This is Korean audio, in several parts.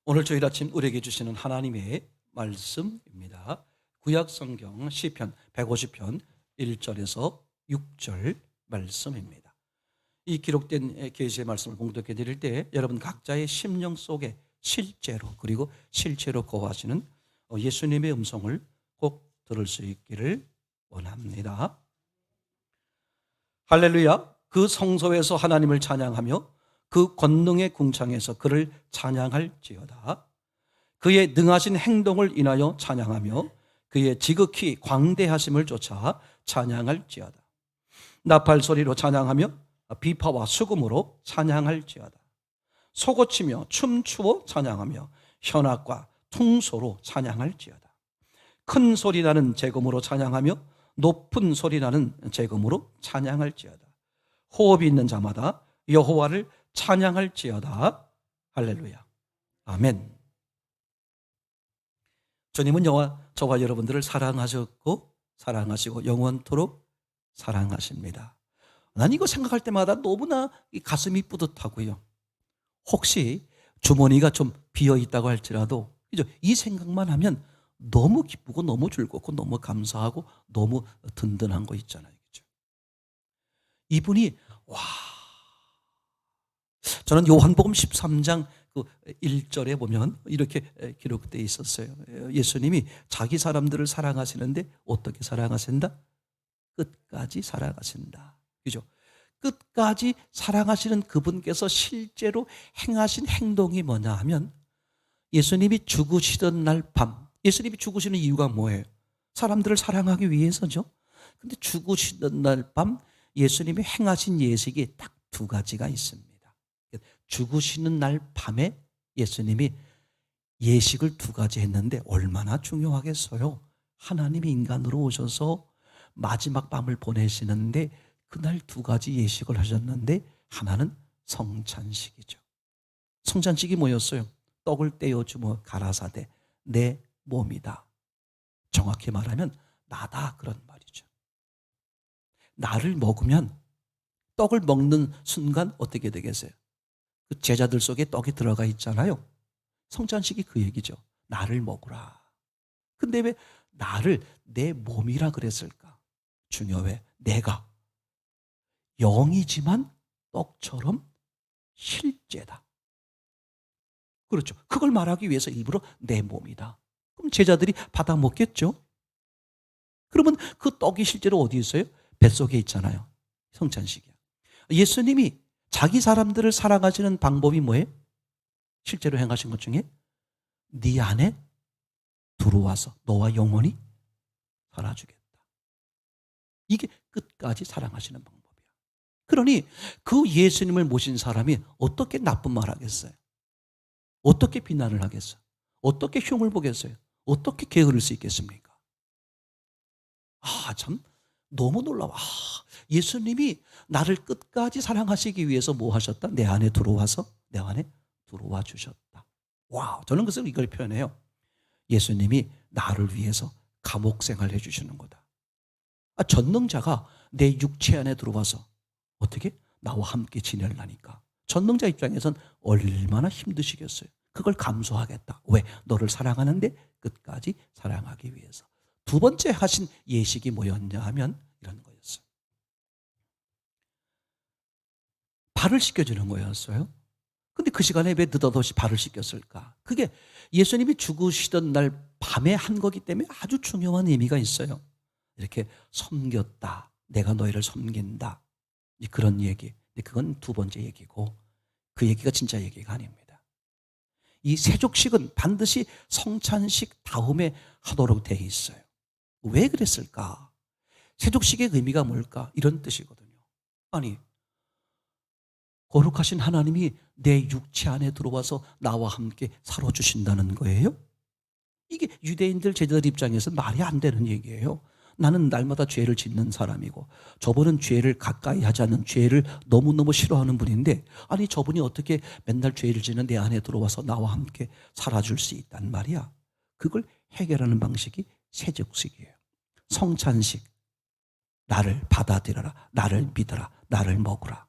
오늘 저희 아침 우리에게 주시는 하나님의 말씀입니다. 구약성경 시편 150편 1절에서 6절 말씀입니다. 이 기록된 계시의 말씀을 봉독해 드릴 때 여러분 각자의 심령 속에 실제로 그리고 실제로 거하시는 예수님의 음성을 꼭 들을 수 있기를 원합니다. 할렐루야. 그 성소에서 하나님을 찬양하며 그 권능의 궁창에서 그를 찬양할지어다. 그의 능하신 행동을 인하여 찬양하며 그의 지극히 광대하심을 쫓아 찬양할지어다. 나팔 소리로 찬양하며 비파와 수금으로 찬양할지어다. 소고치며 춤추어 찬양하며 현악과 퉁소로 찬양할지어다. 큰 소리 나는 제금으로 찬양하며 높은 소리 나는 제금으로 찬양할지어다. 호흡이 있는 자마다 여호와를 찬양할지어다. 할렐루야. 아멘. 주님은 저와 여러분들을 사랑하셨고 사랑하시고 영원토록 사랑하십니다. 난 이거 생각할 때마다 너무나 가슴이 뿌듯하고요. 혹시 주머니가 좀 비어 있다고 할지라도 이 생각만 하면 너무 기쁘고 너무 즐겁고 너무 감사하고 너무 든든한 거 있잖아요. 그렇죠? 이분이 저는 요한복음 13장 1절에 보면 이렇게 기록되어 있었어요. 예수님이 자기 사람들을 사랑하시는데 어떻게 사랑하신다? 끝까지 사랑하신다. 그죠? 끝까지 사랑하시는 그분께서 실제로 행하신 행동이 뭐냐 하면 예수님이 죽으시던 날 밤, 예수님이 죽으시는 이유가 뭐예요? 사람들을 사랑하기 위해서죠. 근데 죽으시던 날 밤 예수님이 행하신 예식이 딱 두 가지가 있습니다. 죽으시는 날 밤에 예수님이 예식을 두 가지 했는데 얼마나 중요하겠어요. 하나님이 인간으로 오셔서 마지막 밤을 보내시는데 그날 두 가지 예식을 하셨는데 하나는 성찬식이죠. 성찬식이 뭐였어요? 떡을 떼어 주며 가라사대 내 몸이다. 정확히 말하면 나다 그런 말이죠. 나를 먹으면 떡을 먹는 순간 어떻게 되겠어요? 그 제자들 속에 떡이 들어가 있잖아요. 성찬식이 그 얘기죠. 나를 먹으라. 근데 왜 나를 내 몸이라 그랬을까? 중요해. 내가 영이지만 떡처럼 실제다. 그렇죠. 그걸 말하기 위해서 일부러 내 몸이다. 그럼 제자들이 받아 먹겠죠? 그러면 그 떡이 실제로 어디 있어요? 뱃속에 있잖아요. 성찬식이야. 예수님이 자기 사람들을 사랑하시는 방법이 뭐예요? 실제로 행하신 것 중에 네 안에 들어와서 너와 영원히 살아주겠다. 이게 끝까지 사랑하시는 방법이야. 그러니 그 예수님을 모신 사람이 어떻게 나쁜 말 하겠어요? 어떻게 비난을 하겠어요? 어떻게 흉을 보겠어요? 어떻게 게으를 수 있겠습니까? 참 너무 놀라워. 예수님이 나를 끝까지 사랑하시기 위해서 뭐 하셨다? 내 안에 들어와서 내 안에 들어와 주셨다. 저는 그래서 이걸 표현해요. 예수님이 나를 위해서 감옥 생활을 해주시는 거다. 전능자가 내 육체 안에 들어와서 어떻게? 나와 함께 지내려니까. 전능자 입장에선 얼마나 힘드시겠어요. 그걸 감수하겠다. 왜? 너를 사랑하는데 끝까지 사랑하기 위해서. 두 번째 하신 예식이 뭐였냐 하면 이런 거였어요. 발을 씻겨주는 거였어요. 근데 그 시간에 왜 느닷없이 발을 씻겼을까? 그게 예수님이 죽으시던 날 밤에 한 거기 때문에 아주 중요한 의미가 있어요. 이렇게 섬겼다. 내가 너희를 섬긴다. 그런 얘기. 근데 그건 두 번째 얘기고 그 얘기가 진짜 얘기가 아닙니다. 이 세족식은 반드시 성찬식 다음에 하도록 되어 있어요. 왜 그랬을까? 세족식의 의미가 뭘까? 이런 뜻이거든요. 아니, 거룩하신 하나님이 내 육체 안에 들어와서 나와 함께 살아주신다는 거예요? 이게 유대인들 제자들 입장에서 말이 안 되는 얘기예요. 나는 날마다 죄를 짓는 사람이고 저분은 죄를 가까이 하지 않는 죄를 너무너무 싫어하는 분인데 아니 저분이 어떻게 맨날 죄를 짓는 내 안에 들어와서 나와 함께 살아줄 수 있단 말이야. 그걸 해결하는 방식이 세족식이에요. 성찬식. 나를 받아들여라. 나를 믿어라. 나를 먹으라.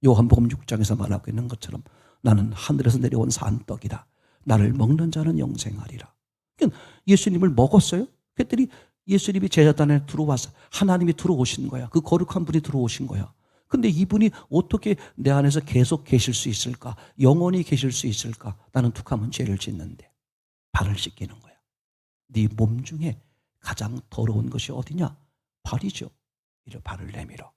요한복음 6장에서 말하고 있는 것처럼 나는 하늘에서 내려온 산떡이다. 나를 먹는 자는 영생하리라. 그러니까 예수님을 먹었어요. 그랬더니 예수님이 제자단에 들어와서 하나님이 들어오신 거야. 그 거룩한 분이 들어오신 거야. 근데 이분이 어떻게 내 안에서 계속 계실 수 있을까? 영원히 계실 수 있을까? 나는 툭하면 죄를 짓는데 발을 씻기는 거야. 네 몸 중에 가장 더러운 것이 어디냐? 발이죠. 이를 발을 내밀어.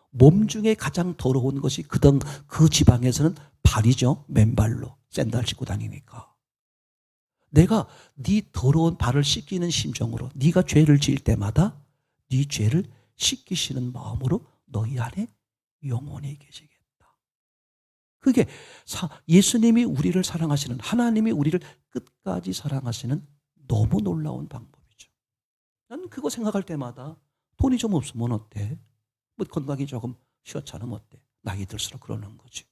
몸 중에 가장 더러운 것이 그 지방에서는 발이죠. 맨발로 샌들 신고 다니니까. 내가 네 더러운 발을 씻기는 심정으로 네가 죄를 지을 때마다 네 죄를 씻기시는 마음으로 너희 안에 영원히 계시겠다. 그게 예수님이 우리를 사랑하시는, 하나님이 우리를 끝까지 사랑하시는 너무 놀라운 방법이죠. 난 그거 생각할 때마다 돈이 좀 없으면 어때? 뭐 건강이 조금 쉬어차면 어때? 나이 들수록 그러는 거지.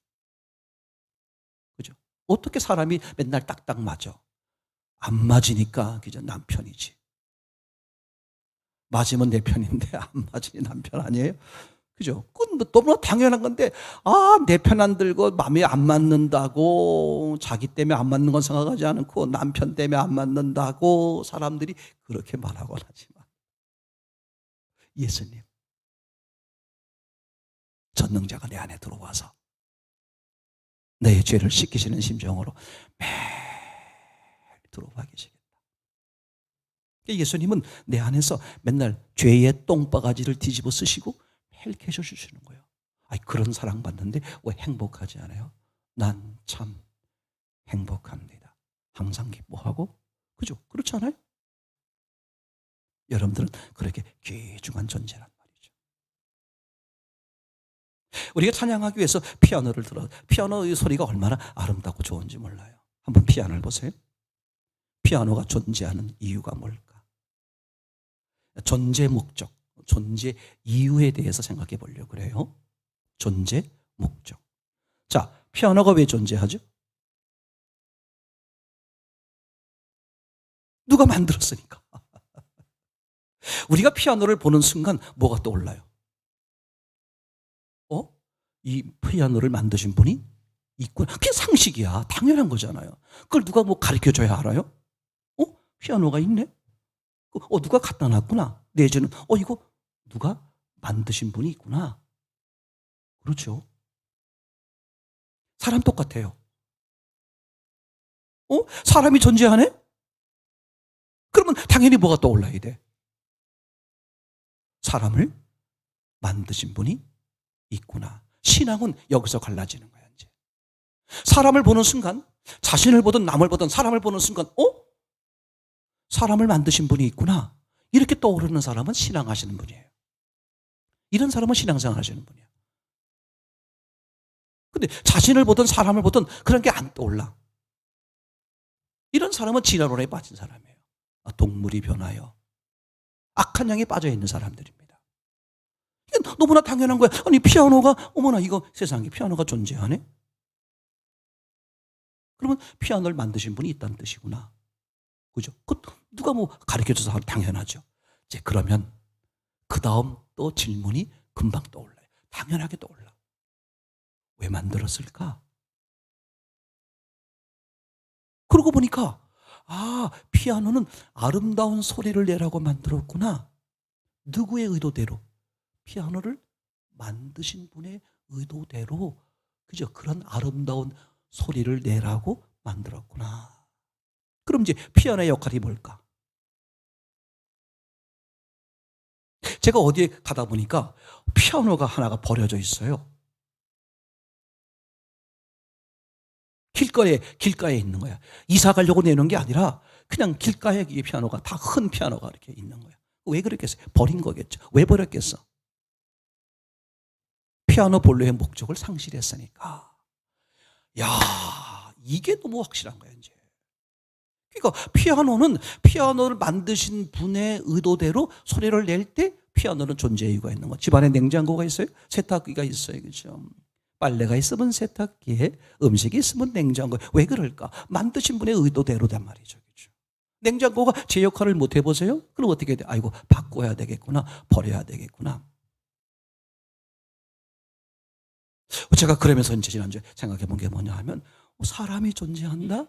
그죠? 어떻게 사람이 맨날 딱딱 맞아? 안 맞으니까 그저 남편이지. 맞으면 내 편인데 안 맞으니 남편 아니에요? 그죠? 그건 뭐 너무나 당연한 건데, 내 편 안 들고 마음에 안 맞는다고, 자기 때문에 안 맞는 건 생각하지 않고 남편 때문에 안 맞는다고 사람들이 그렇게 말하곤 하지만 예수님, 전능자가 내 안에 들어와서 내 죄를 씻기시는 심정으로 매일 들어와 계시겠다. 예수님은 내 안에서 맨날 죄의 똥바가지를 뒤집어 쓰시고 매일 계셔 주시는 거예요. 그런 사랑받는데 왜 행복하지 않아요? 난 참 행복합니다. 항상 기뻐하고. 그죠? 그렇지 않아요? 여러분들은 그렇게 귀중한 존재란 말이죠. 우리가 찬양하기 위해서 피아노를 들어, 피아노의 소리가 얼마나 아름답고 좋은지 몰라요. 한번 피아노를 보세요. 피아노가 존재하는 이유가 뭘까? 존재 목적, 존재 이유에 대해서 생각해 보려고 그래요. 존재 목적. 자, 피아노가 왜 존재하죠? 누가 만들었으니까. 우리가 피아노를 보는 순간 뭐가 떠올라요? 이 피아노를 만드신 분이 있구나. 그게 상식이야. 당연한 거잖아요. 그걸 누가 뭐 가르쳐줘야 알아요? 피아노가 있네? 누가 갖다 놨구나. 내지는 이거 누가 만드신 분이 있구나. 그렇죠. 사람 똑같아요. 사람이 존재하네? 그러면 당연히 뭐가 떠올라야 돼? 사람을 만드신 분이 있구나. 신앙은 여기서 갈라지는 거야, 이제. 사람을 보는 순간, 자신을 보든 남을 보든 사람을 보는 순간, 사람을 만드신 분이 있구나. 이렇게 떠오르는 사람은 신앙하시는 분이에요. 이런 사람은 신앙생활 하시는 분이에요. 근데 자신을 보든 사람을 보든 그런 게 안 떠올라. 이런 사람은 진화론에 빠진 사람이에요. 동물이 변하여 악한 양에 빠져 있는 사람들입니다. 이게 너무나 당연한 거야. 아니, 피아노가, 어머나, 이거 세상에 피아노가 존재하네? 그러면 피아노를 만드신 분이 있다는 뜻이구나. 그죠? 누가 뭐 가르쳐줘서 하면 당연하죠. 이제 그러면 그 다음 또 질문이 금방 떠올라요. 당연하게 떠올라. 왜 만들었을까? 그러고 보니까 피아노는 아름다운 소리를 내라고 만들었구나. 누구의 의도대로? 피아노를 만드신 분의 의도대로, 그죠? 그런 아름다운 소리를 내라고 만들었구나. 그럼 이제 피아노의 역할이 뭘까? 제가 어디에 가다 보니까 피아노가 하나가 버려져 있어요. 길가에 있는 거야. 이사 가려고 내놓은 게 아니라 그냥 길가에 이 피아노가, 다 큰 피아노가 이렇게 있는 거야. 왜 그랬겠어요? 버린 거겠죠. 왜 버렸겠어? 피아노 본래의 목적을 상실했으니까. 야, 이게 너무 확실한 거야, 이제. 그러니까 피아노를 만드신 분의 의도대로 소리를 낼 때 피아노는 존재 이유가 있는 거야. 집안에 냉장고가 있어요. 세탁기가 있어요. 그렇죠? 빨래가 있으면 세탁기에, 음식이 있으면 냉장고에. 왜 그럴까? 만드신 분의 의도대로단 말이죠. 그렇죠? 냉장고가 제 역할을 못 해보세요? 그럼 어떻게 돼? 아이고, 바꿔야 되겠구나. 버려야 되겠구나. 제가 그러면서 이제 지난주에 생각해 본 게 뭐냐 하면, 사람이 존재한다?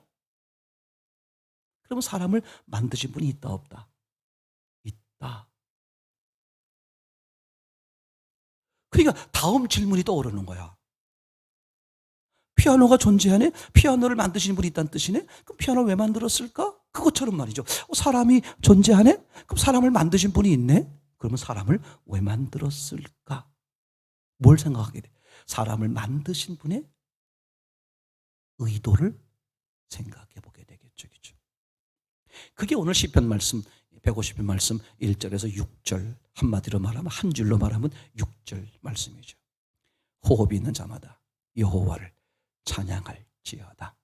그러면 사람을 만드신 분이 있다 없다? 있다. 그러니까 다음 질문이 떠오르는 거야. 피아노가 존재하네? 피아노를 만드신 분이 있다는 뜻이네? 그럼 피아노를 왜 만들었을까? 그것처럼 말이죠. 사람이 존재하네? 그럼 사람을 만드신 분이 있네? 그러면 사람을 왜 만들었을까? 뭘 생각하게 돼? 사람을 만드신 분의 의도를 생각해 보게 되겠죠. 그죠? 그게 오늘 시편 말씀 150편 말씀 1절에서 6절 한마디로 말하면 한 줄로 말하면 6절 말씀이죠. 호흡이 있는 자마다 여호와를 찬양할지어다.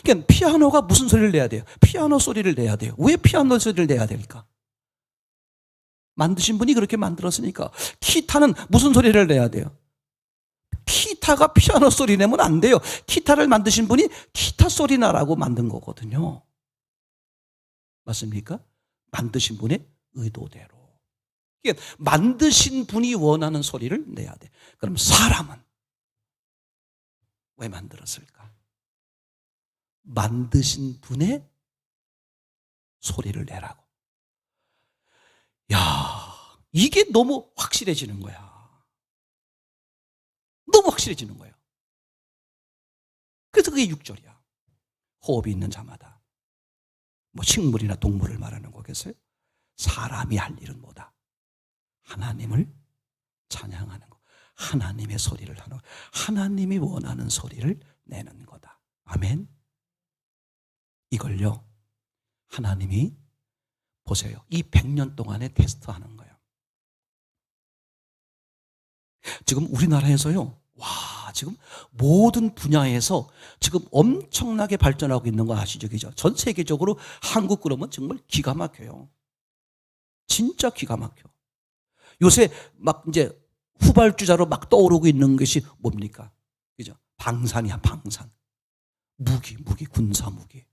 그러니까 피아노가 무슨 소리를 내야 돼요? 피아노 소리를 내야 돼요. 왜 피아노 소리를 내야 될까? 만드신 분이 그렇게 만들었으니까. 기타는 무슨 소리를 내야 돼요? 기타가 피아노 소리 내면 안 돼요. 기타를 만드신 분이 기타 소리 나라고 만든 거거든요. 맞습니까? 만드신 분의 의도대로. 그러니까 만드신 분이 원하는 소리를 내야 돼. 그럼 사람은 왜 만들었을까? 만드신 분의 소리를 내라고. 야, 이게 너무 확실해지는 거야. 너무 확실해지는 거예요. 그래서 그게 6절이야. 호흡이 있는 자마다. 뭐 식물이나 동물을 말하는 거겠어요? 사람이 할 일은 뭐다? 하나님을 찬양하는 거. 하나님의 소리를 하는 거. 하나님이 원하는 소리를 내는 거다. 아멘. 이걸요, 하나님이 보세요. 이 100년 동안에 테스트하는 거예요. 지금 우리나라에서요, 와, 지금 모든 분야에서 지금 엄청나게 발전하고 있는 거 아시죠? 그죠? 전 세계적으로 한국 그러면 정말 기가 막혀요. 진짜 기가 막혀. 요새 막 이제 후발주자로 막 떠오르고 있는 것이 뭡니까? 그죠? 방산이야, 방산. 무기, 군사 무기.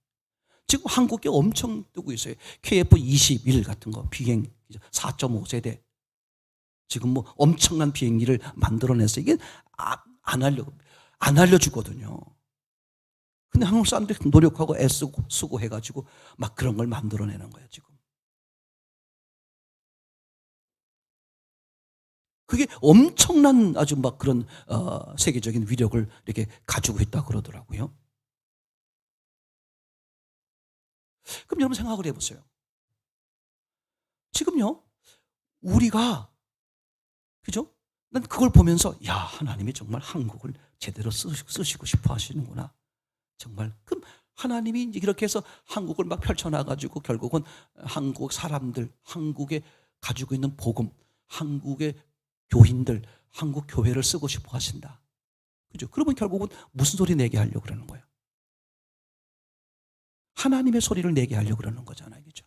지금 한국에 엄청 뜨고 있어요. KF-21 같은 거, 비행 4.5세대. 지금 뭐 엄청난 비행기를 만들어냈어요. 이게 안 알려주거든요. 근데 한국 사람들이 노력하고 애쓰고 쓰고 해가지고 막 그런 걸 만들어내는 거예요, 지금. 그게 엄청난 아주 막 그런 세계적인 위력을 이렇게 가지고 있다 그러더라고요. 그럼 여러분 생각을 해보세요. 지금요, 우리가, 그죠? 난 그걸 보면서, 야, 하나님이 정말 한국을 제대로 쓰시고 싶어 하시는구나. 정말. 그럼 하나님이 이제 이렇게 해서 한국을 막 펼쳐놔가지고 결국은 한국 사람들, 한국에 가지고 있는 복음, 한국의 교인들, 한국 교회를 쓰고 싶어 하신다. 그죠? 그러면 결국은 무슨 소리 내게 하려고 그러는 거예요? 하나님의 소리를 내게 하려고 그러는 거잖아요. 그죠?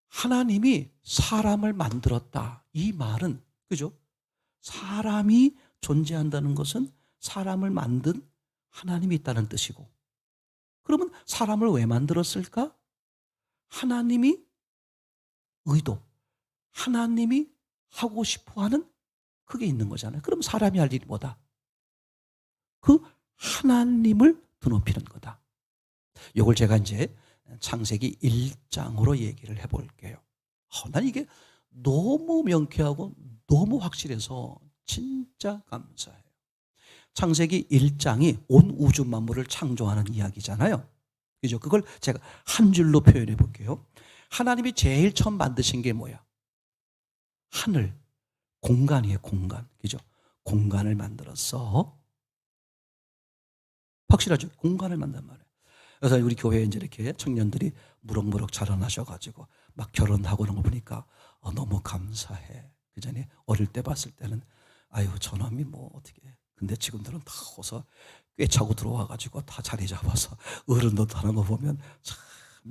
하나님이 사람을 만들었다. 이 말은, 그죠? 사람이 존재한다는 것은 사람을 만든 하나님이 있다는 뜻이고, 그러면 사람을 왜 만들었을까? 하나님이 의도, 하나님이 하고 싶어 하는 그게 있는 거잖아요. 그럼 사람이 할 일이 뭐다? 그 하나님을 드높이는 거다. 이걸 제가 이제 창세기 1장으로 얘기를 해볼게요. 난 이게 너무 명쾌하고 너무 확실해서 진짜 감사해요. 창세기 1장이 온 우주 만물을 창조하는 이야기잖아요. 그죠? 그걸 제가 한 줄로 표현해 볼게요. 하나님이 제일 처음 만드신 게 뭐야? 하늘, 공간이에요, 공간. 그죠? 공간을 만들었어. 확실하죠? 공간을 만든 말이에요. 그래서 우리 교회에 이제 이렇게 청년들이 무럭무럭 자라나셔가지고 막 결혼하고 그런 거 보니까 너무 감사해. 그 전에 어릴 때 봤을 때는 아유, 저놈이 뭐 어떻게. 근데 지금들은 다 어서 꿰차고 들어와가지고 다 자리 잡아서 어른도 하는 거 보면 참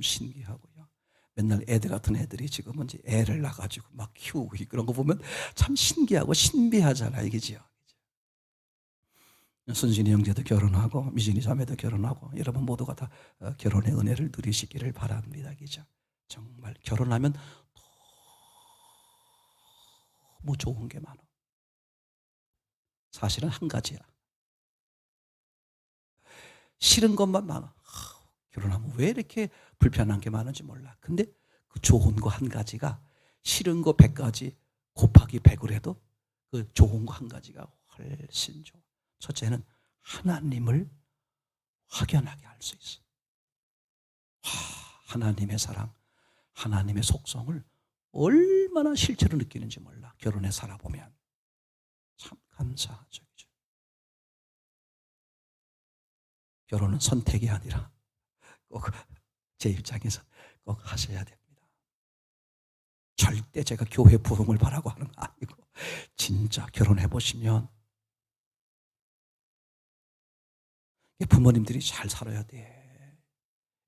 신기하고요. 맨날 애들 같은 애들이 지금은 이제 애를 낳아가지고 막 키우고 그런 거 보면 참 신기하고 신비하잖아요. 그죠? 순신이 형제도 결혼하고 미진이 자매도 결혼하고 여러분 모두가 다 결혼의 은혜를 누리시기를 바랍니다. 그죠? 정말 결혼하면 너무 좋은 게 많아. 사실은 한 가지야. 싫은 것만 많아. 결혼하면 왜 이렇게 불편한 게 많은지 몰라. 근데 그 좋은 거 한 가지가 싫은 거 100가지 곱하기 100을 해도 그 좋은 거 한 가지가 훨씬 좋아. 첫째는 하나님을 확연하게 알 수 있어. 하나님의 사랑, 하나님의 속성을 얼마나 실제로 느끼는지 몰라. 결혼해 살아보면 참 감사하죠. 결혼은 선택이 아니라 꼭 제 입장에서 꼭 하셔야 됩니다. 절대 제가 교회 부흥을 바라고 하는 거 아니고 진짜 결혼해 보시면 부모님들이 잘 살아야 돼.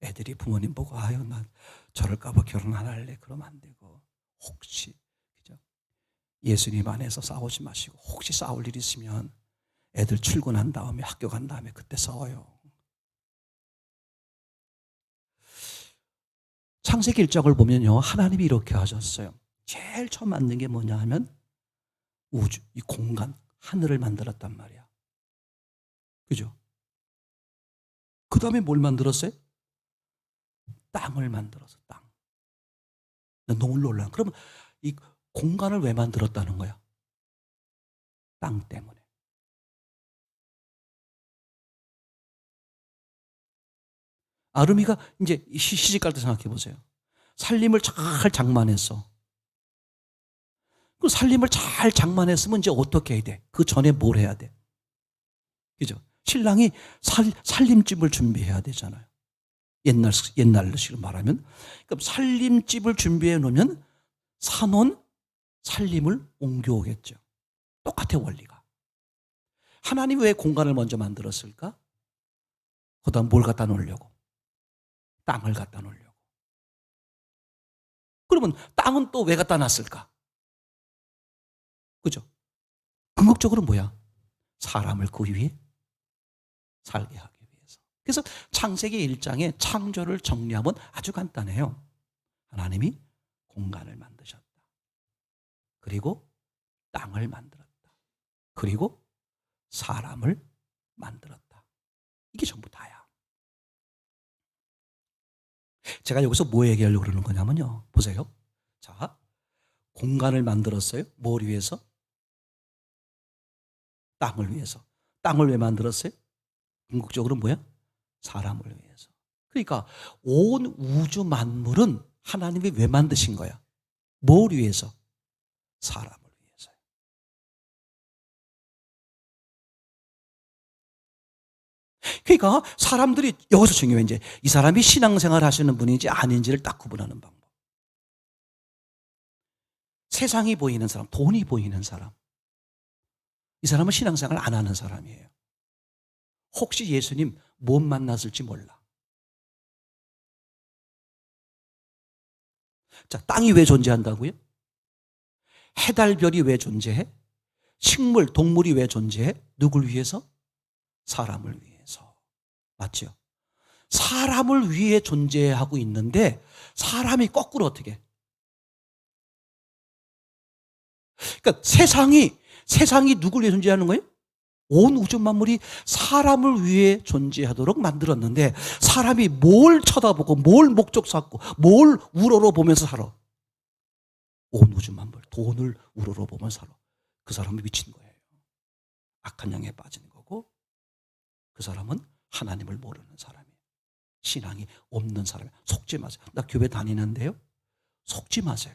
애들이 부모님 보고 아유 난 저럴까 봐 결혼 안 할래 그러면 안 되고, 혹시 그죠? 예수님 안에서 싸우지 마시고 혹시 싸울 일 있으면 애들 출근한 다음에 학교 간 다음에 그때 싸워요. 창세기 1장을 보면요, 하나님이 이렇게 하셨어요. 제일 처음 만든 게 뭐냐 하면 우주, 이 공간, 하늘을 만들었단 말이야. 그죠? 그 다음에 뭘 만들었어요? 땅을 만들었어, 땅. 너무 놀라. 그러면 이 공간을 왜 만들었다는 거야? 땅 때문에. 아름이가 이제 시집 갈 때 생각해 보세요. 살림을 잘 장만했어. 그 살림을 잘 장만했으면 이제 어떻게 해야 돼? 그 전에 뭘 해야 돼? 그죠? 신랑이 살림집을 준비해야 되잖아요. 옛날식으로 말하면. 그럼 살림집을 준비해 놓으면 사놓은 살림을 옮겨오겠죠. 똑같아, 원리가. 하나님이 왜 공간을 먼저 만들었을까? 그 다음 뭘 갖다 놓으려고? 땅을 갖다 놓으려고. 그러면 땅은 또 왜 갖다 놨을까? 그죠? 궁극적으로 뭐야? 사람을 그 위에 살게 하기 위해서. 그래서 창세기 1장의 창조를 정리하면 아주 간단해요. 하나님이 공간을 만드셨다. 그리고 땅을 만들었다. 그리고 사람을 만들었다. 이게 전부 다야. 제가 여기서 뭐 얘기하려고 그러는 거냐면요, 보세요. 자, 공간을 만들었어요. 뭘 위해서? 땅을 위해서. 땅을 왜 만들었어요? 궁극적으로 뭐야? 사람을 위해서. 그러니까 온 우주 만물은 하나님이 왜 만드신 거야? 뭘 위해서? 사람을 위해서요. 그러니까 사람들이 여기서 중요해. 이제 이 사람이 신앙생활 하시는 분인지 아닌지를 딱 구분하는 방법. 세상이 보이는 사람, 돈이 보이는 사람, 이 사람은 신앙생활 안 하는 사람이에요. 혹시 예수님 못 만났을지 몰라. 자, 땅이 왜 존재한다고요? 해달별이 왜 존재해? 식물, 동물이 왜 존재해? 누굴 위해서? 사람을 위해서. 맞죠? 사람을 위해 존재하고 있는데 사람이 거꾸로 어떻게 해? 그러니까 세상이 누굴 위해 존재하는 거예요? 온 우주 만물이 사람을 위해 존재하도록 만들었는데 사람이 뭘 쳐다보고 뭘 목적 삼고 뭘 우러러 보면서 살아? 온 우주 만물, 돈을 우러러 보면서 살아. 그 사람은 미친 거예요. 악한 영에 빠진 거고, 그 사람은 하나님을 모르는 사람이에요. 신앙이 없는 사람이에요. 속지 마세요. 나 교회 다니는데요, 속지 마세요.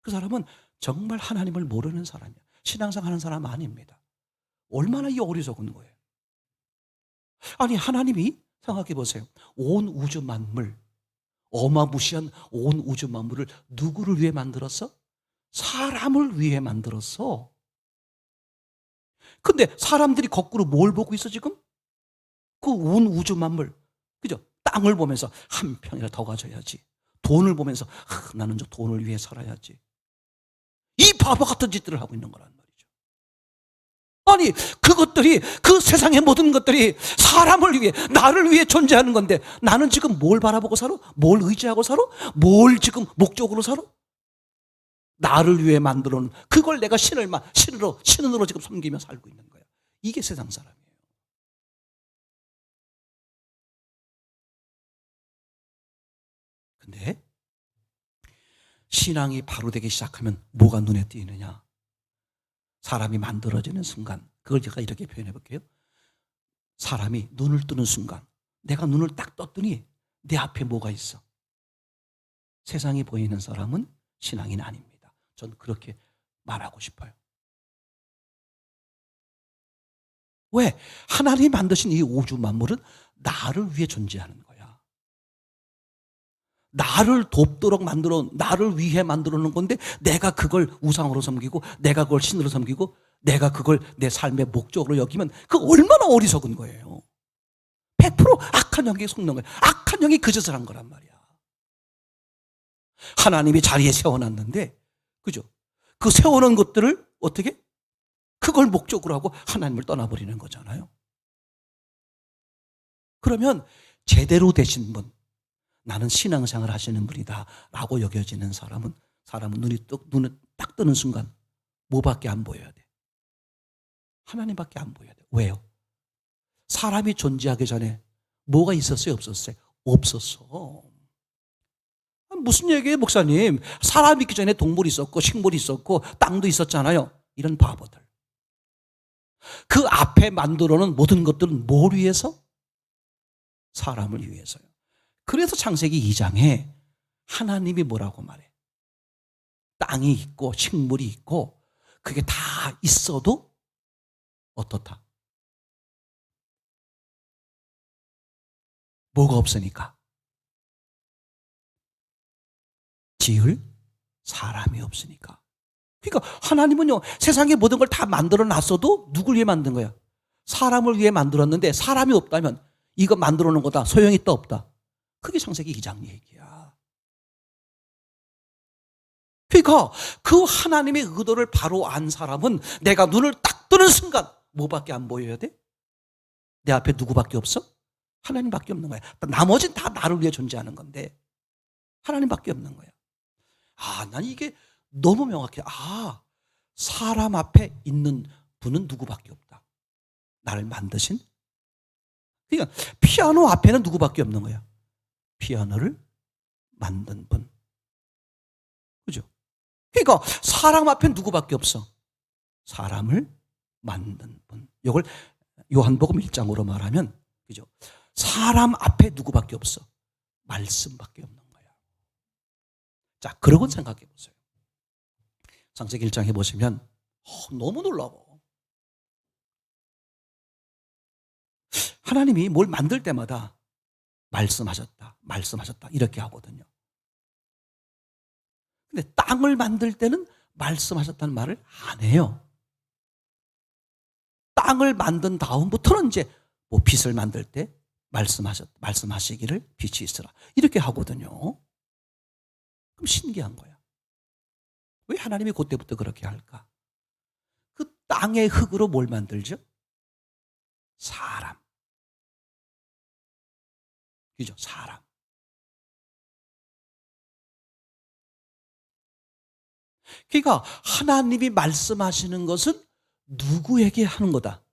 그 사람은 정말 하나님을 모르는 사람이에요. 신앙생활 하는 사람 아닙니다. 얼마나 이 어리석은 거예요. 아니, 하나님이 생각해 보세요. 온 우주 만물, 어마무시한 온 우주 만물을 누구를 위해 만들었어? 사람을 위해 만들었어. 근데 사람들이 거꾸로 뭘 보고 있어 지금? 그 온 우주 만물, 그죠? 땅을 보면서 한 평이라 더 가져야지. 돈을 보면서 나는 저 돈을 위해 살아야지. 이 바보 같은 짓들을 하고 있는 거란 말이죠. 아니, 그것들이, 그 세상의 모든 것들이 사람을 위해, 나를 위해 존재하는 건데 나는 지금 뭘 바라보고 살아? 뭘 의지하고 살아? 뭘 지금 목적으로 살아? 나를 위해 만들어 놓은 그걸 내가 신으로 지금 섬기며 살고 있는 거야. 이게 세상 사람이에요. 근데 신앙이 바로 되기 시작하면 뭐가 눈에 띄느냐? 사람이 만들어지는 순간, 그걸 제가 이렇게 표현해 볼게요. 사람이 눈을 뜨는 순간, 내가 눈을 딱 떴더니 내 앞에 뭐가 있어? 세상이 보이는 사람은 신앙인 아닙니다. 전 그렇게 말하고 싶어요. 왜? 하나님이 만드신 이 우주 만물은 나를 위해 존재하는 거야. 나를 돕도록 나를 위해 만들어 놓은 건데 내가 그걸 우상으로 섬기고 내가 그걸 신으로 섬기고 내가 그걸 내 삶의 목적으로 여기면 그 얼마나 어리석은 거예요. 100% 악한 영에 속는 거예요. 악한 영이 그 짓을 한 거란 말이야. 하나님이 자리에 세워놨는데, 그죠? 그 세워놓은 것들을 어떻게? 그걸 목적으로 하고 하나님을 떠나버리는 거잖아요. 그러면 제대로 되신 분, 나는 신앙생활 하시는 분이다 라고 여겨지는 사람은 눈을 딱 뜨는 순간 뭐밖에 안 보여야 돼? 하나님밖에 안 보여야 돼. 왜요? 사람이 존재하기 전에 뭐가 있었어요? 없었어요? 없었어. 무슨 얘기예요, 목사님? 사람이 있기 전에 동물이 있었고 식물이 있었고 땅도 있었잖아요. 이런 바보들. 그 앞에 만들어놓은 모든 것들은 뭘 위해서? 사람을 위해서요. 그래서 창세기 2장에 하나님이 뭐라고 말해? 땅이 있고 식물이 있고 그게 다 있어도 어떻다? 뭐가 없으니까? 지을 사람이 없으니까. 그러니까 하나님은요, 세상의 모든 걸 다 만들어 놨어도 누굴 위해 만든 거야? 사람을 위해 만들었는데 사람이 없다면 이거 만들어 놓은 거다 소용이 있다 없다? 그게 창세기 2장 얘기야. 그러니까 그 하나님의 의도를 바로 안 사람은 내가 눈을 딱 뜨는 순간 뭐밖에 안 보여야 돼? 내 앞에 누구밖에 없어? 하나님밖에 없는 거야. 나머지는 다 나를 위해 존재하는 건데 하나님밖에 없는 거야. 난 이게 너무 명확해. 사람 앞에 있는 분은 누구밖에 없다. 나를 만드신. 그러니까 피아노 앞에는 누구밖에 없는 거야. 피아노를 만든 분. 그죠? 그러니까 사람 앞에 누구밖에 없어. 사람을 만든 분. 이걸 요한복음 1장으로 말하면, 그죠? 사람 앞에 누구밖에 없어. 말씀밖에 없는 거야. 자, 그러고 생각해 보세요. 창세기 1장에 보시면 너무 놀라워. 하나님이 뭘 만들 때마다 말씀하셨다 이렇게 하거든요. 근데 땅을 만들 때는 말씀하셨다는 말을 안 해요. 땅을 만든 다음부터는 이제 뭐 빛을 만들 때 말씀하시기를 빛이 있으라 이렇게 하거든요. 그럼 신기한 거야. 왜 하나님이 그때부터 그렇게 할까? 그 땅의 흙으로 뭘 만들죠? 사람. 그죠? 사람. 그러니까 하나님이 말씀하시는 것은 누구에게 하는 거다?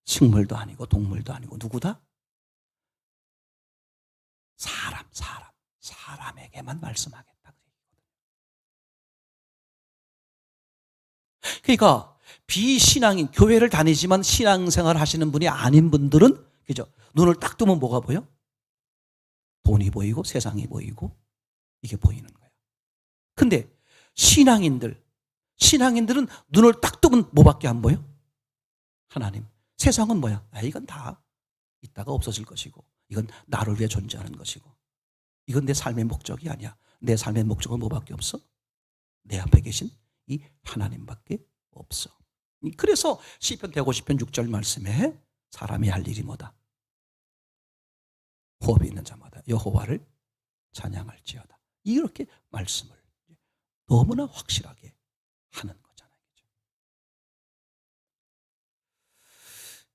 식물도 아니고 동물도 아니고 누구다? 사람에게만 말씀하겠다. 그러니까 비신앙인, 교회를 다니지만 신앙생활 하시는 분이 아닌 분들은, 그죠? 눈을 딱 뜨면 뭐가 보여? 돈이 보이고 세상이 보이고 이게 보이는 거예요. 근데 신앙인들은 눈을 딱 뜨면 뭐밖에 안 보여? 하나님. 세상은 뭐야? 이건 다 있다가 없어질 것이고 이건 나를 위해 존재하는 것이고 이건 내 삶의 목적이 아니야. 내 삶의 목적은 뭐밖에 없어? 내 앞에 계신 이 하나님밖에 없어. 그래서 시편 150편 6절 말씀에 사람이 할 일이 뭐다? 호흡이 있는 자마다 여호와를 찬양할지어다. 이렇게 말씀을 너무나 확실하게 하는 거잖아요.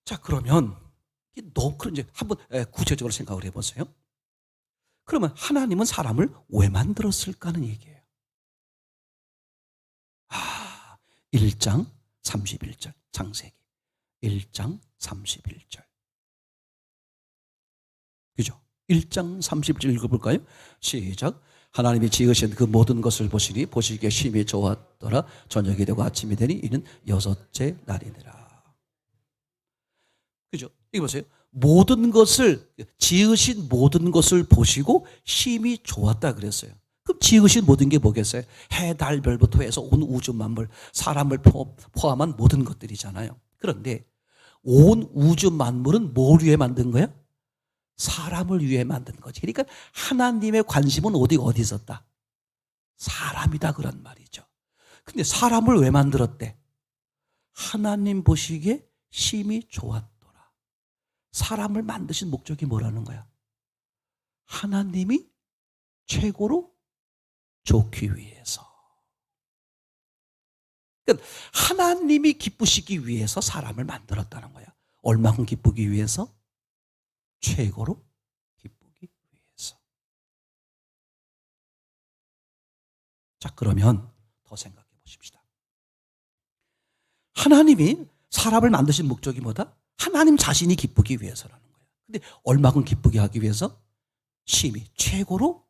자, 그러면 이제 한번 구체적으로 생각을 해보세요. 그러면 하나님은 사람을 왜 만들었을까 하는 얘기예요. 1장 31절 창세기 1장 31절. 그죠? 1장 31절 읽어볼까요? 시작. 하나님이 지으신 그 모든 것을 보시니 보시기에 심히 좋았더라. 저녁이 되고 아침이 되니 이는 여섯째 날이니라. 그죠? 이거 보세요. 모든 것을, 지으신 모든 것을 보시고 심히 좋았다 그랬어요. 그럼 지으신 모든 게 뭐겠어요? 해, 달, 별부터 해서 온 우주 만물, 사람을 포함한 모든 것들이잖아요. 그런데 온 우주 만물은 뭘 위해 만든 거야? 사람을 위해 만든 거지. 그러니까 하나님의 관심은 어디 있었다? 사람이다 그런 말이죠. 근데 사람을 왜 만들었대? 하나님 보시기에 심히 좋았더라. 사람을 만드신 목적이 뭐라는 거야? 하나님이 최고로 좋기 위해서. 그러니까 하나님이 기쁘시기 위해서 사람을 만들었다는 거야. 얼마큼 기쁘기 위해서? 최고로 기쁘기 위해서. 자, 그러면 더 생각해 보십시다. 하나님이 사람을 만드신 목적이 뭐다? 하나님 자신이 기쁘기 위해서라는 거예요. 근데 얼마큼 기쁘게 하기 위해서? 심히 최고로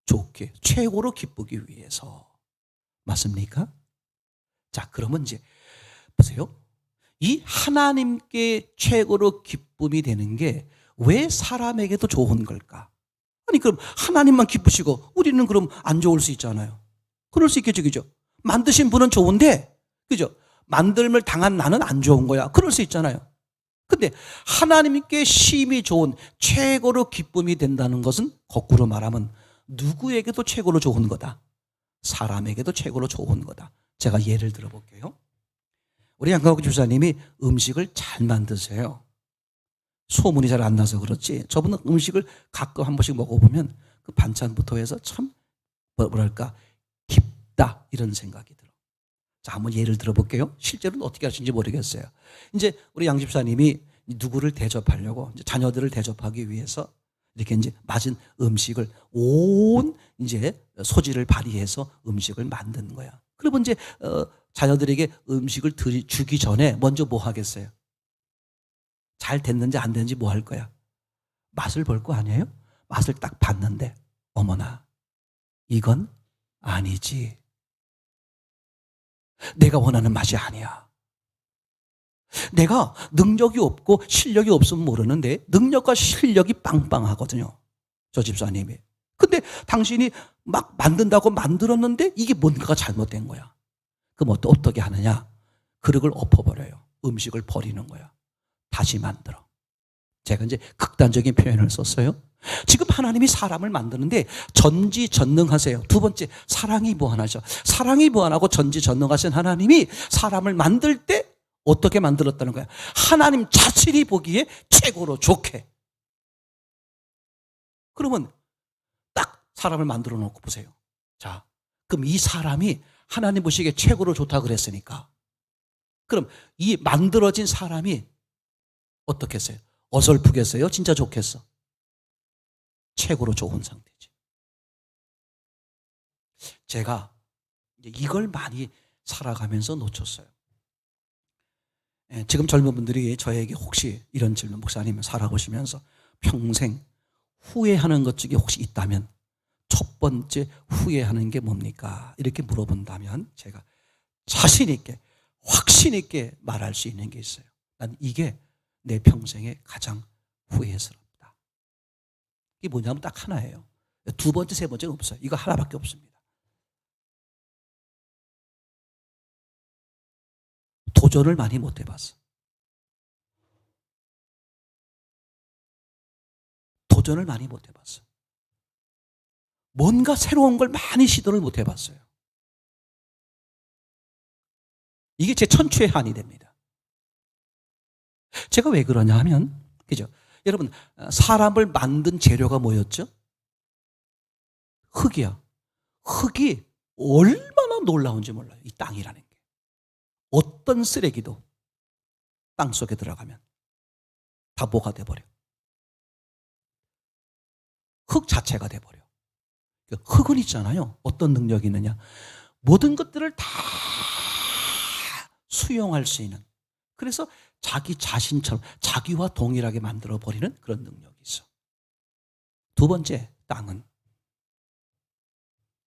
좋게, 최고로 기쁘기 위해서. 맞습니까? 자, 그러면 이제 보세요. 이 하나님께 최고로 기쁨이 되는 게 왜 사람에게도 좋은 걸까? 아니, 그럼 하나님만 기쁘시고 우리는 그럼 안 좋을 수 있잖아요. 그럴 수 있겠죠, 그죠? 만드신 분은 좋은데, 그죠? 만들음을 당한 나는 안 좋은 거야. 그럴 수 있잖아요. 근데 하나님께 심히 좋은, 최고로 기쁨이 된다는 것은 거꾸로 말하면 누구에게도 최고로 좋은 거다. 사람에게도 최고로 좋은 거다. 제가 예를 들어 볼게요. 우리 양강욱 주사님이 음식을 잘 만드세요. 소문이 잘 안 나서 그렇지, 저분은 음식을 가끔 한 번씩 먹어보면 그 반찬부터 해서 참 뭐랄까 깊다 이런 생각이 들어. 자, 한번 예를 들어 볼게요. 실제로는 어떻게 하시는지 모르겠어요. 이제 우리 양 집사님이 누구를 대접하려고, 이제 자녀들을 대접하기 위해서 이렇게 이제 맞은 음식을 온 이제 소질을 발휘해서 음식을 만든 거야. 그러면 이제 자녀들에게 음식을 주기 전에 먼저 뭐 하겠어요? 잘 됐는지 안 됐는지 뭐 할 거야? 맛을 볼 거 아니에요? 맛을 딱 봤는데 어머나, 이건 아니지. 내가 원하는 맛이 아니야. 내가 능력이 없고 실력이 없으면 모르는데 능력과 실력이 빵빵하거든요, 저 집사님이. 근데 당신이 막 만든다고 만들었는데 이게 뭔가가 잘못된 거야. 그럼 어떻게 하느냐? 그릇을 엎어버려요. 음식을 버리는 거야. 다시 만들어. 제가 이제 극단적인 표현을 썼어요. 지금 하나님이 사람을 만드는데 전지전능하세요. 두 번째, 사랑이 무한하죠. 사랑이 무한하고 전지전능하신 하나님이 사람을 만들 때 어떻게 만들었다는 거야? 하나님 자신이 보기에 최고로 좋게. 그러면 딱 사람을 만들어 놓고 보세요. 자, 그럼 이 사람이 하나님 보시기에 최고로 좋다고 그랬으니까, 그럼 이 만들어진 사람이 어떻겠어요? 어설프겠어요? 진짜 좋겠어? 최고로 좋은 상태지. 제가 이걸 많이 살아가면서 놓쳤어요. 지금 젊은 분들이 저에게 혹시 이런 질문, 목사님 살아보시면서 평생 후회하는 것 중에 혹시 있다면 첫 번째 후회하는 게 뭡니까? 이렇게 물어본다면 제가 자신 있게, 확신 있게 말할 수 있는 게 있어요. 난 이게 내 평생에 가장 후회스럽다. 이게 뭐냐면 딱 하나예요. 두 번째, 세 번째는 없어요. 이거 하나밖에 없습니다. 도전을 많이 못 해봤어. 도전을 많이 못 해봤어. 뭔가 새로운 걸 많이 시도를 못 해봤어요. 이게 제 천추의 한이 됩니다. 제가 왜 그러냐 하면, 그죠? 여러분, 사람을 만든 재료가 뭐였죠? 흙이야. 흙이 얼마나 놀라운지 몰라요. 이 땅이라는 게. 어떤 쓰레기도 땅 속에 들어가면 다 뭐가 돼버려? 흙 자체가 돼버려. 흙은 있잖아요. 어떤 능력이 있느냐? 모든 것들을 다 수용할 수 있는, 그래서 자기 자신처럼 자기와 동일하게 만들어버리는 그런 능력이 있어. 두 번째, 땅은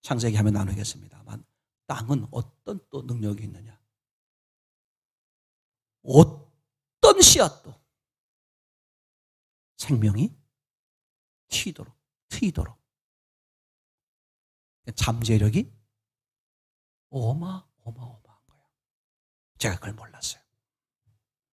창세기 하면 나누겠습니다만, 땅은 어떤 또 능력이 있느냐. 어떤 씨앗도 생명이 트이도록 잠재력이 어마어마한 거예요. 제가 그걸 몰랐어요.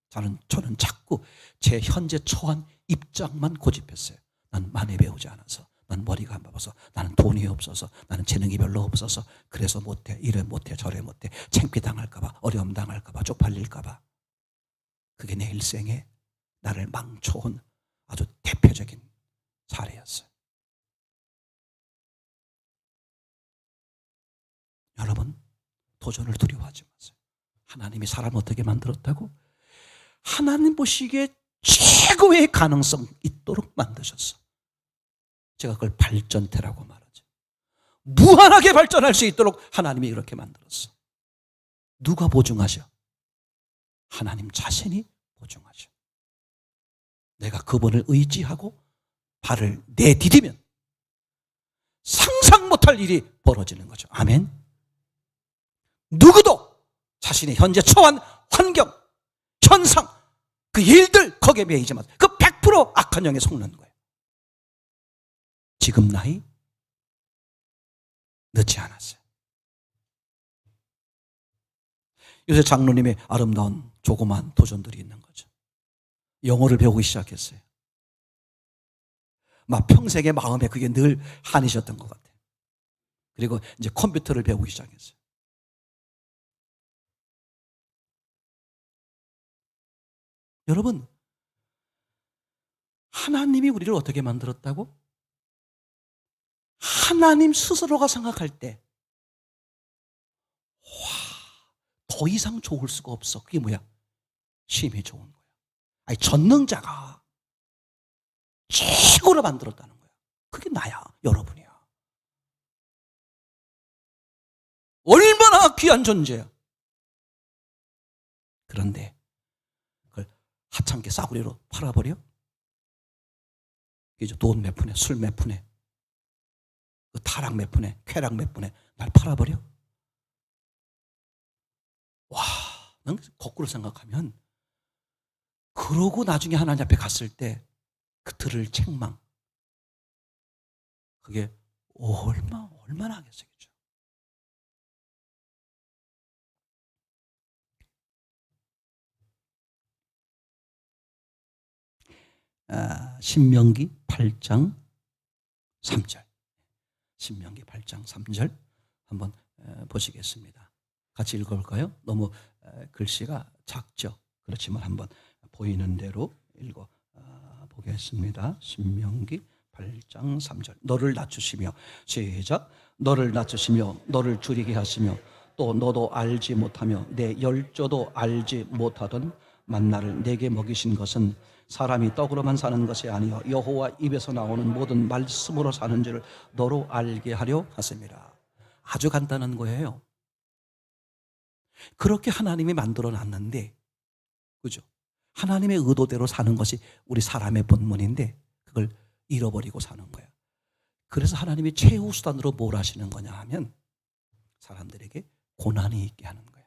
저는 자꾸 제 현재 처한 입장만 고집했어요. 난 많이 배우지 않아서, 난 머리가 안 바빠서, 나는 돈이 없어서, 나는 재능이 별로 없어서, 그래서 못해, 이래 못해, 저래 못해, 창피당할까봐, 어려움 당할까봐, 쪽팔릴까봐. 그게 내 일생에 나를 망쳐온 아주 대표적인 사례였어요. 여러분, 도전을 두려워하지 마세요. 하나님이 사람을 어떻게 만들었다고? 하나님 보시기에 최고의 가능성 있도록 만드셨어. 제가 그걸 발전태라고 말하죠. 무한하게 발전할 수 있도록 하나님이 그렇게 만들었어. 누가 보증하셔? 하나님 자신이 보증하셔. 내가 그분을 의지하고 발을 내디디면 상상 못할 일이 벌어지는 거죠. 아멘. 누구도 자신의 현재 처한 환경, 현상, 그 일들 거기에 매이지 마세요. 그 100% 악한 영에 속는 거예요. 지금 나이 늦지 않았어요. 요새 장로님의 아름다운 조그만 도전들이 있는 거죠. 영어를 배우기 시작했어요. 막 평생의 마음에 그게 늘 한이셨던 것 같아요. 그리고 이제 컴퓨터를 배우기 시작했어요. 여러분, 하나님이 우리를 어떻게 만들었다고? 하나님 스스로가 생각할 때, 와, 더 이상 좋을 수가 없어. 그게 뭐야? 심히 좋은 거야. 아니, 전능자가 최고로 만들었다는 거야. 그게 나야, 여러분이야. 얼마나 귀한 존재야. 그런데 그걸 하찮게 싸구려로 팔아버려? 이제 돈 몇 푼에, 술 몇 푼에, 그 타락 몇 푼에, 쾌락 몇 푼에 날 팔아버려? 와, 난 거꾸로 생각하면, 그러고 나중에 하나님 앞에 갔을 때 그 들을 책망, 그게 얼마나 하겠어요. 신명기 8장 3절. 신명기 8장 3절 한번 보시겠습니다. 같이 읽어볼까요? 너무 글씨가 작죠. 그렇지만 한번 보이는 대로 읽어 보겠습니다. 신명기 8장 3절. 너를 낮추시며, 시작. 너를 낮추시며 너를 줄이게 하시며 또 너도 알지 못하며 내 열조도 알지 못하던 만나를 내게 먹이신 것은 사람이 떡으로만 사는 것이 아니요 여호와 입에서 나오는 모든 말씀으로 사는 줄을 너로 알게 하려 하심이라. 아주 간단한 거예요. 그렇게 하나님이 만들어 놨는데, 그죠? 하나님의 의도대로 사는 것이 우리 사람의 본문인데 그걸 잃어버리고 사는 거예요. 그래서 하나님이 최후 수단으로 뭘 하시는 거냐 하면 사람들에게 고난이 있게 하는 거예요.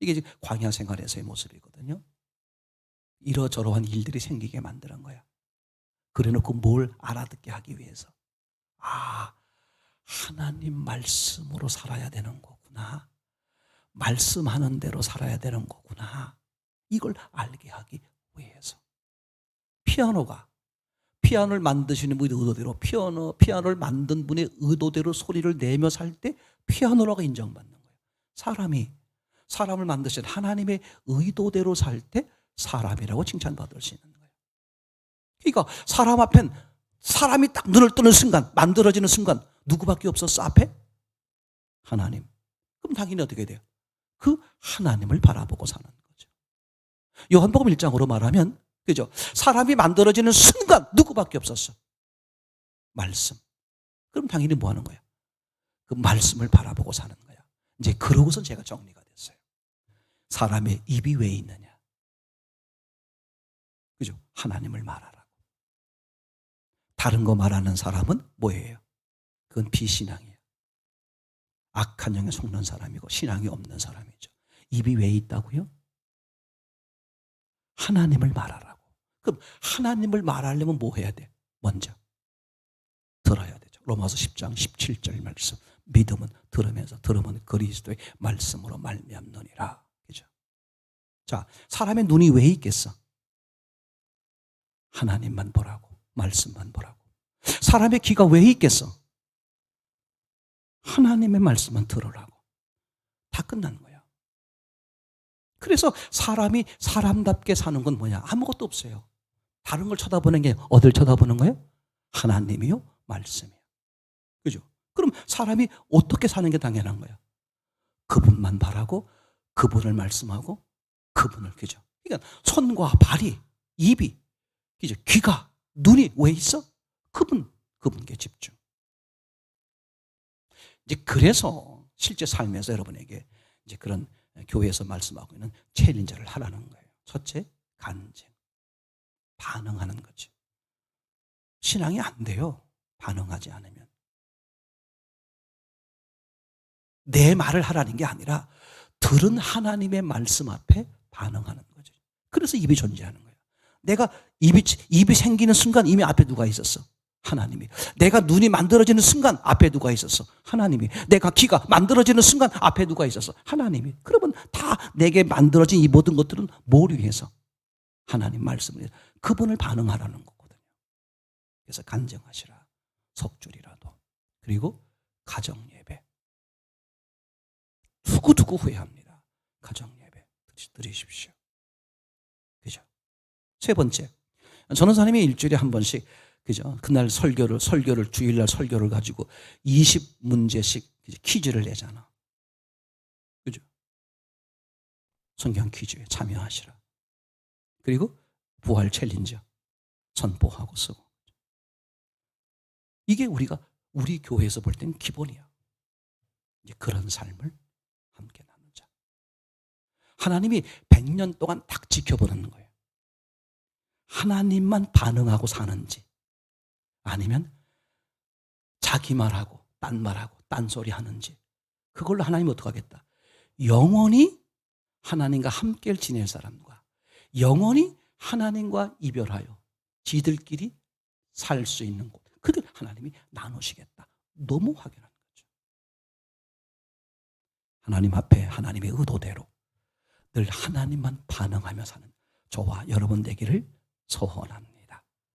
이게 지금 광야 생활에서의 모습이거든요. 이러저러한 일들이 생기게 만드는 거야. 그래놓고 뭘 알아듣게 하기 위해서. 아, 하나님 말씀으로 살아야 되는 거구나. 말씀하는 대로 살아야 되는 거구나. 이걸 알게 하기 위해서. 피아노를 만드시는 분의 의도대로, 피아노를 만든 분의 의도대로 소리를 내며 살 때 피아노라고 인정받는 거예요. 사람을 만드신 하나님의 의도대로 살 때 사람이라고 칭찬받을 수 있는 거예요. 그러니까 사람 앞엔, 사람이 딱 눈을 뜨는 순간, 만들어지는 순간 누구밖에 없었어 앞에? 하나님. 그럼 당연히 어떻게 돼요? 그 하나님을 바라보고 사는 거죠. 요한복음 1장으로 말하면, 그죠? 사람이 만들어지는 순간 누구밖에 없었어? 말씀. 그럼 당연히 뭐 하는 거야? 그 말씀을 바라보고 사는 거야. 이제 그러고서 제가 정리가 됐어요. 사람의 입이 왜 있느냐? 그죠? 하나님을 말하라고. 다른 거 말하는 사람은 뭐예요? 그건 비신앙이에요. 악한 영에 속는 사람이고 신앙이 없는 사람이죠. 입이 왜 있다고요? 하나님을 말하라고. 그럼 하나님을 말하려면 뭐 해야 돼? 먼저 들어야 되죠. 로마서 10장 17절 말씀. 믿음은 들으면서 들으면 그리스도의 말씀으로 말미암느니라. 그죠? 자, 사람의 눈이 왜 있겠어? 하나님만 보라고. 말씀만 보라고. 사람의 귀가 왜 있겠어? 하나님의 말씀만 들으라고. 다 끝난 거야. 그래서 사람이 사람답게 사는 건 뭐냐? 아무것도 없어요. 다른 걸 쳐다보는 게 어딜 쳐다보는 거예요? 하나님이요? 말씀이요. 그죠? 그럼 사람이 어떻게 사는 게 당연한 거야? 그분만 바라고 그분을 말씀하고 그분을, 그죠? 그러니까 손과 발이, 입이, 그죠? 귀가, 눈이 왜 있어? 그분께 집중. 이제 그래서 실제 삶에서 여러분에게 이제 그런 교회에서 말씀하고 있는 챌린저를 하라는 거예요. 첫째, 간증. 반응하는 거죠. 신앙이 안 돼요. 반응하지 않으면. 내 말을 하라는 게 아니라 들은 하나님의 말씀 앞에 반응하는 거죠. 그래서 입이 존재하는 거예요. 내가 입이 생기는 순간 이미 앞에 누가 있었어? 하나님이. 내가 눈이 만들어지는 순간 앞에 누가 있었어? 하나님이. 내가 귀가 만들어지는 순간 앞에 누가 있었어? 하나님이. 그러면 다 내게 만들어진 이 모든 것들은 뭘 위해서? 하나님 말씀을 위해서. 그분을 반응하라는 거거든요. 그래서 간증하시라. 석줄이라도. 그리고 가정예배. 두고두고 후회합니다. 가정예배 드리십시오. 그죠? 세 번째, 전도사님이 일주일에 한 번씩, 그죠? 그날 설교를 주일날 설교를 가지고 20문제씩 퀴즈를 내잖아. 그죠? 성경 퀴즈에 참여하시라. 그리고 부활 챌린저 선포하고 쓰고. 이게 우리 교회에서 볼 때는 기본이야. 이제 그런 삶을 함께 나누자. 하나님이 100년 동안 딱 지켜보는 거예요. 하나님만 반응하고 사는지, 아니면 자기 말하고 딴 말하고 딴소리 하는지. 그걸로 하나님 어떡하겠다? 영원히 하나님과 함께 지낼 사람과 영원히 하나님과 이별하여 지들끼리 살 수 있는 곳, 그들 하나님이 나누시겠다. 너무 확연한 거죠. 하나님 앞에 하나님의 의도대로 늘 하나님만 반응하며 사는 저와 여러분 되기를 소원합니다.